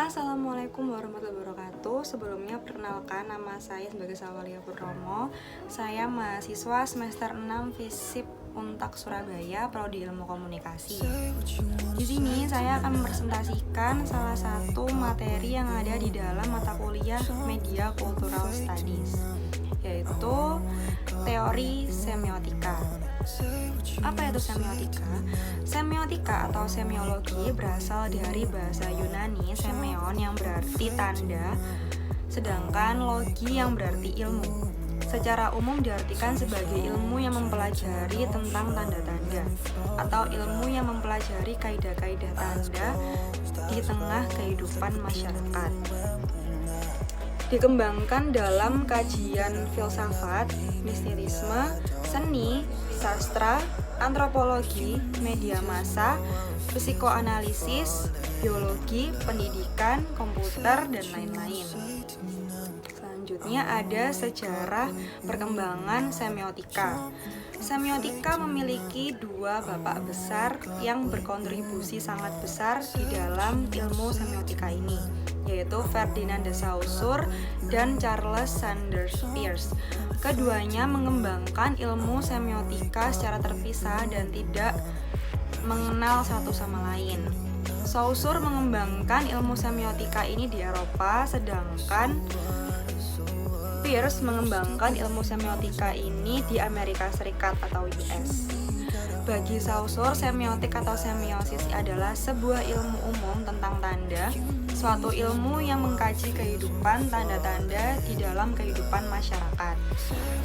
Assalamualaikum warahmatullahi wabarakatuh. Sebelumnya perkenalkan, nama saya sebagai Sawalia Purnomo. Saya mahasiswa semester 6 FISIP Untak Surabaya, Prodi Ilmu Komunikasi. Di sini saya akan mempresentasikan salah satu materi yang ada di dalam mata kuliah Media Cultural Studies, yaitu teori semiotika. Apa itu semiotika? Semiotika atau semiologi berasal dari bahasa Yunani semeion yang berarti tanda, sedangkan logi yang berarti ilmu. Secara umum diartikan sebagai ilmu yang mempelajari tentang tanda-tanda atau ilmu yang mempelajari kaidah-kaidah tanda di tengah kehidupan masyarakat. Dikembangkan dalam kajian filsafat, mistirisme, seni, sastra, antropologi, media massa, psikoanalisis, biologi, pendidikan, komputer, dan lain-lain. Selanjutnya ada sejarah perkembangan semiotika. Semiotika memiliki dua bapak besar yang berkontribusi sangat besar di dalam ilmu semiotika ini, yaitu Ferdinand de Saussure dan Charles Sanders Peirce. Keduanya mengembangkan ilmu semiotika secara terpisah dan tidak mengenal satu sama lain. Saussure mengembangkan ilmu semiotika ini di Eropa, sedangkan Peirce mengembangkan ilmu semiotika ini di Amerika Serikat atau US. Bagi Saussure, semiotik atau semiosis adalah sebuah ilmu umum tentang tanda, suatu ilmu yang mengkaji kehidupan tanda-tanda di dalam kehidupan masyarakat.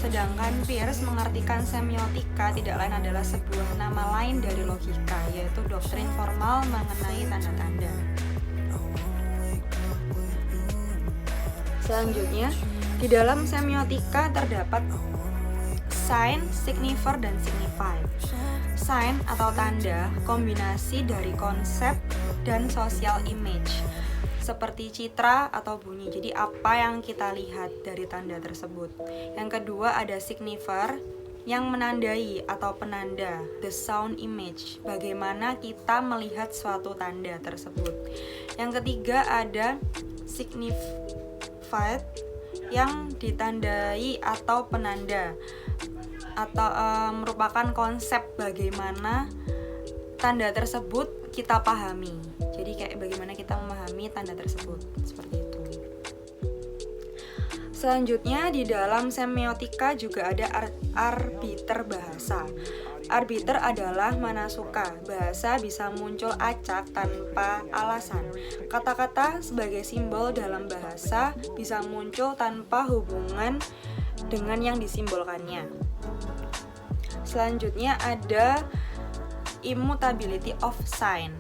Sedangkan Peirce mengartikan semiotika tidak lain adalah sebuah nama lain dari logika, yaitu doktrin formal mengenai tanda-tanda. Selanjutnya, di dalam semiotika terdapat sign, signifier, dan signify. Sign atau tanda kombinasi dari konsep dan social image, seperti citra atau bunyi. Jadi apa yang kita lihat dari tanda tersebut. Yang kedua ada signifier yang menandai atau penanda, the sound image, bagaimana kita melihat suatu tanda tersebut. Yang ketiga ada signified yang ditandai atau penanda atau merupakan konsep bagaimana tanda tersebut kita pahami. Jadi kayak bagaimana kita memahami tanda tersebut, seperti itu. Selanjutnya di dalam semiotika juga ada arbiter bahasa. Arbiter adalah mana suka. Bahasa bisa muncul acak tanpa alasan. Kata-kata sebagai simbol dalam bahasa bisa muncul tanpa hubungan dengan yang disimbolkannya. Selanjutnya ada immutability of sign.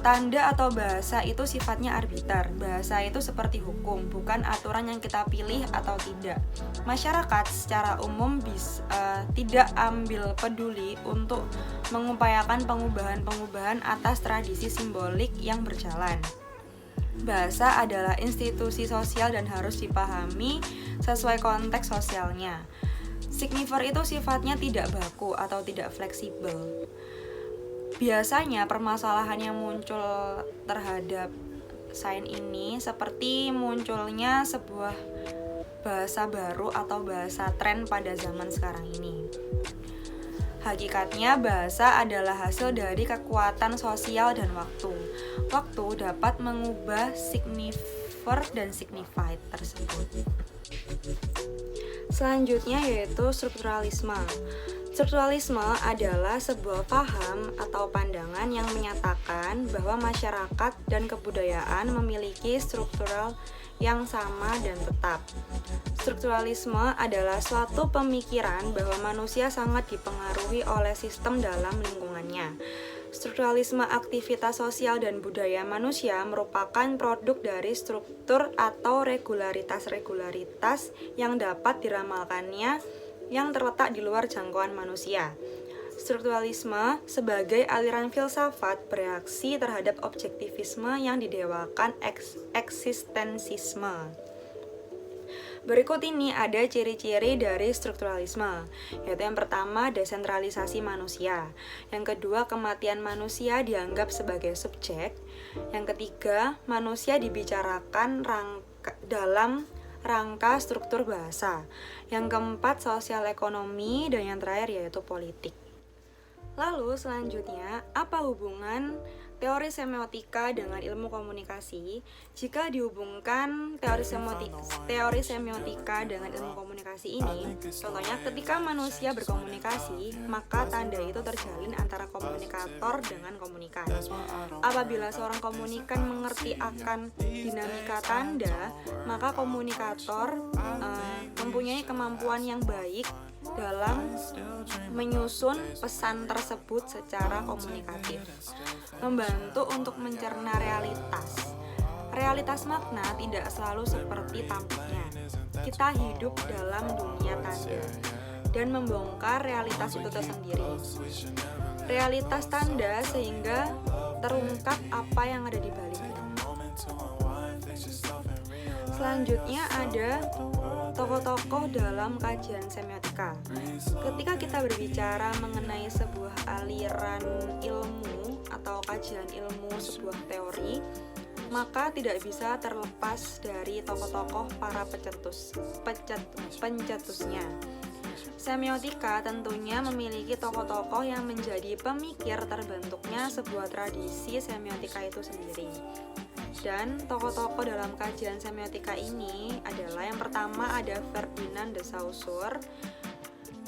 Tanda atau bahasa itu sifatnya arbiter. Bahasa itu seperti hukum, bukan aturan yang kita pilih atau tidak. Masyarakat secara umum tidak ambil peduli untuk mengupayakan pengubahan-pengubahan atas tradisi simbolik yang berjalan. Bahasa adalah institusi sosial dan harus dipahami sesuai konteks sosialnya. Signifier itu sifatnya tidak baku atau tidak fleksibel. Biasanya permasalahan yang muncul terhadap sign ini seperti munculnya sebuah bahasa baru atau bahasa tren pada zaman sekarang ini. Hakikatnya bahasa adalah hasil dari kekuatan sosial dan waktu. Waktu dapat mengubah signifier dan signified tersebut. Selanjutnya yaitu strukturalisme. Strukturalisme adalah sebuah paham atau pandangan yang menyatakan bahwa masyarakat dan kebudayaan memiliki struktural yang sama dan tetap. Strukturalisme adalah suatu pemikiran bahwa manusia sangat dipengaruhi oleh sistem dalam lingkungannya. Strukturalisme aktivitas sosial dan budaya manusia merupakan produk dari struktur atau regularitas-regularitas yang dapat diramalkannya yang terletak di luar jangkauan manusia. Strukturalisme sebagai aliran filsafat bereaksi terhadap objektivisme yang didewakan eksistensisme. Berikut ini ada ciri-ciri dari strukturalisme, yaitu yang pertama desentralisasi manusia, yang kedua kematian manusia dianggap sebagai subjek, yang ketiga manusia dibicarakan dalam rangka struktur bahasa, yang keempat sosial ekonomi, dan yang terakhir yaitu politik. Lalu selanjutnya, apa hubungan teori semiotika dengan ilmu komunikasi? Jika dihubungkan teori semiotika dengan ilmu komunikasi ini, contohnya ketika manusia berkomunikasi, maka tanda itu terjalin antara komunikator dengan komunikan. Apabila seorang komunikan mengerti akan dinamika tanda, maka komunikator mempunyai kemampuan yang baik dalam menyusun pesan tersebut secara komunikatif, membantu untuk mencerna realitas. Realitas makna tidak selalu seperti tampaknya. Kita hidup dalam dunia tanda dan membongkar realitas itu tersendiri. Realitas tanda sehingga terungkap apa yang ada di baliknya. Selanjutnya ada tokoh-tokoh dalam kajian semiotika. Ketika kita berbicara mengenai sebuah aliran ilmu atau kajian ilmu sebuah teori, maka tidak bisa terlepas dari tokoh-tokoh para pencetusnya. Semiotika tentunya memiliki tokoh-tokoh yang menjadi pemikir terbentuknya sebuah tradisi semiotika itu sendiri. Dan tokoh-tokoh dalam kajian semiotika ini adalah yang pertama ada Ferdinand de Saussure,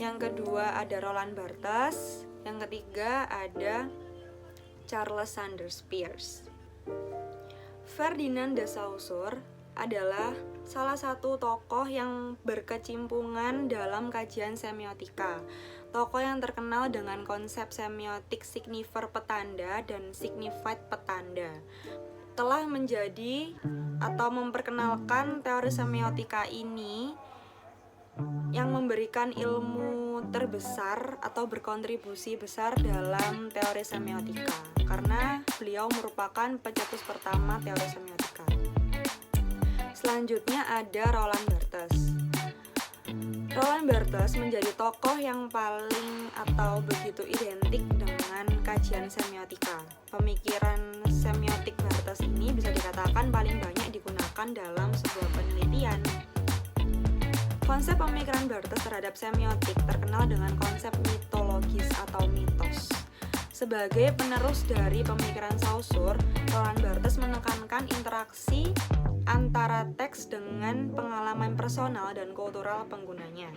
yang kedua ada Roland Barthes, yang ketiga ada Charles Sanders Peirce. Ferdinand de Saussure adalah salah satu tokoh yang berkecimpungan dalam kajian semiotika. Tokoh yang terkenal dengan konsep semiotik signifier petanda dan signified petanda. Telah menjadi atau memperkenalkan teori semiotika ini yang memberikan ilmu terbesar atau berkontribusi besar dalam teori semiotika karena beliau merupakan pencetus pertama teori semiotika. Selanjutnya ada Roland Barthes. Roland Barthes menjadi tokoh yang paling atau begitu identik dengan kajian semiotika. Pemikiran semiotik Barthes ini bisa dikatakan paling banyak digunakan dalam sebuah penelitian. Konsep pemikiran Barthes terhadap semiotik terkenal dengan konsep mitologis atau mitos. Sebagai penerus dari pemikiran Saussure, Roland Barthes menekankan interaksi antara teks dengan pengalaman personal dan kultural penggunanya.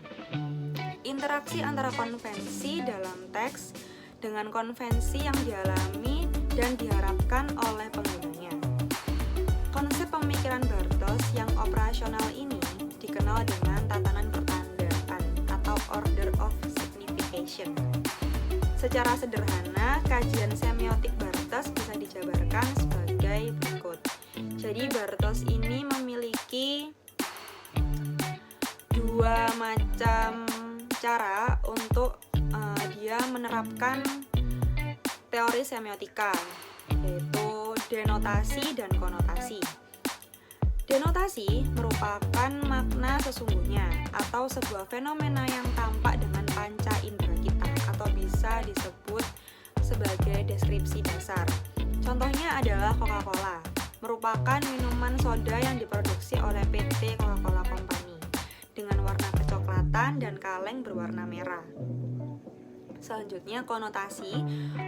Interaksi antara konvensi dalam teks dengan konvensi yang dialami dan diharapkan oleh penggunanya. Konsep pemikiran Barthes yang operasional ini dikenal dengan tatanan pertandaan atau order of signification. Secara sederhana, kajian semiotik Barthes bisa dijabarkan sebagai berikut. Jadi Barthes ini memiliki dua macam cara untuk dia menerapkan teori semiotika, yaitu denotasi dan konotasi. Denotasi merupakan makna sesungguhnya atau sebuah fenomena yang tampak dengan panca indera kita atau bisa disebut sebagai deskripsi dasar. Contohnya adalah Coca-Cola, merupakan minuman soda yang diproduksi oleh PT Coca-Cola Company dengan warna kecoklatan dan kaleng berwarna merah. Selanjutnya konotasi.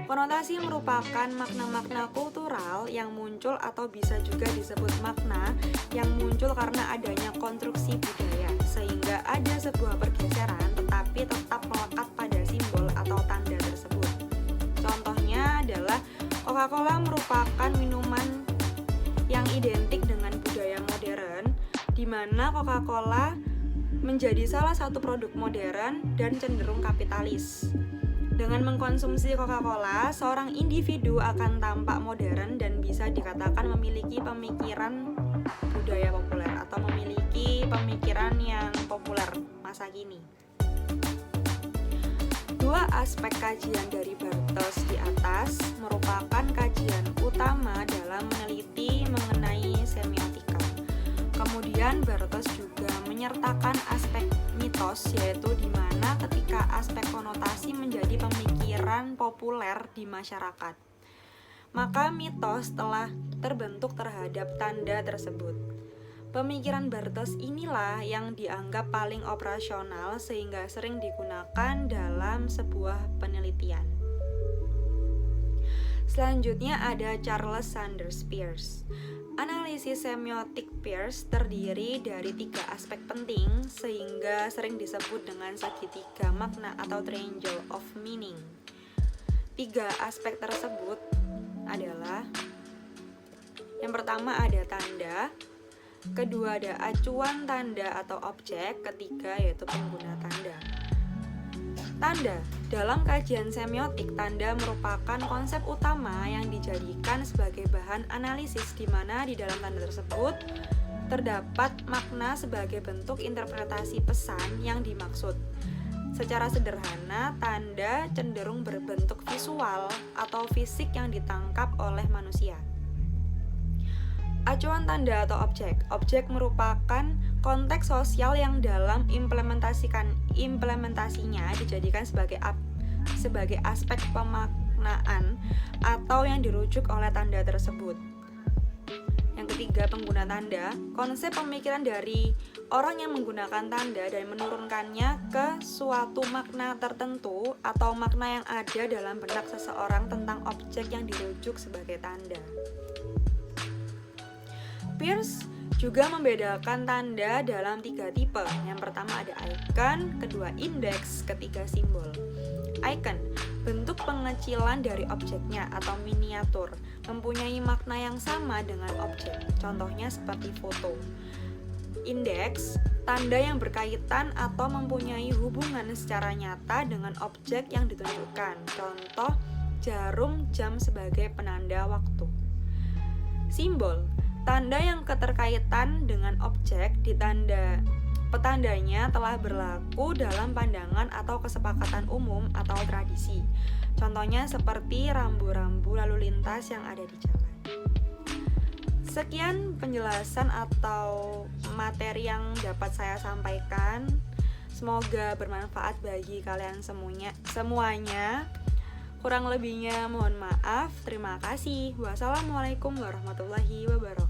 Konotasi merupakan makna-makna kultural yang muncul atau bisa juga disebut makna yang muncul karena adanya konstruksi budaya, sehingga ada sebuah pergeseran tetapi tetap melekat pada simbol atau tanda tersebut. Contohnya adalah Coca-Cola merupakan minuman yang identik dengan budaya modern, di mana Coca-Cola menjadi salah satu produk modern dan cenderung kapitalis. Dengan mengkonsumsi Coca-Cola, seorang individu akan tampak modern dan bisa dikatakan memiliki pemikiran budaya populer atau memiliki pemikiran yang populer masa kini. Dua aspek kajian dari Barthes di atas merupakan kajian utama dalam meneliti mengenai semiotika. Kemudian Barthes juga menyertakan aspek mitos, yaitu di mana ketika aspek konotasi menjadi pemikiran populer di masyarakat, maka mitos telah terbentuk terhadap tanda tersebut. Pemikiran Barthes inilah yang dianggap paling operasional sehingga sering digunakan dalam sebuah penelitian. Selanjutnya ada Charles Sanders Peirce. Analisis semiotik Peirce terdiri dari 3 aspek penting sehingga sering disebut dengan segitiga makna atau triangle of meaning. 3 aspek tersebut adalah: yang pertama ada tanda, kedua ada acuan tanda atau objek, ketiga yaitu pengguna tanda. Tanda. Dalam kajian semiotik, tanda merupakan konsep utama yang dijadikan sebagai bahan analisis, di mana di dalam tanda tersebut terdapat makna sebagai bentuk interpretasi pesan yang dimaksud. Secara sederhana, tanda cenderung berbentuk visual atau fisik yang ditangkap oleh manusia. Acuan tanda atau objek. Objek merupakan konteks sosial yang dalam implementasinya dijadikan sebagai aspek pemaknaan atau yang dirujuk oleh tanda tersebut. Yang ketiga, pengguna tanda. Konsep pemikiran dari orang yang menggunakan tanda dan menurunkannya ke suatu makna tertentu atau makna yang ada dalam benak seseorang tentang objek yang dirujuk sebagai tanda. Peirce juga membedakan tanda dalam 3 tipe. Yang pertama ada icon, kedua indeks, ketiga simbol. Icon, bentuk pengecilan dari objeknya atau miniatur, mempunyai makna yang sama dengan objek. Contohnya seperti foto. Indeks, tanda yang berkaitan atau mempunyai hubungan secara nyata dengan objek yang ditunjukkan. Contoh, jarum jam sebagai penanda waktu. Simbol, tanda yang keterkaitan dengan objek petandanya telah berlaku dalam pandangan atau kesepakatan umum atau tradisi. Contohnya seperti rambu-rambu lalu lintas yang ada di jalan. Sekian penjelasan atau materi yang dapat saya sampaikan. Semoga bermanfaat bagi kalian semuanya. Kurang lebihnya mohon maaf. Terima kasih. Wassalamualaikum warahmatullahi wabarakatuh.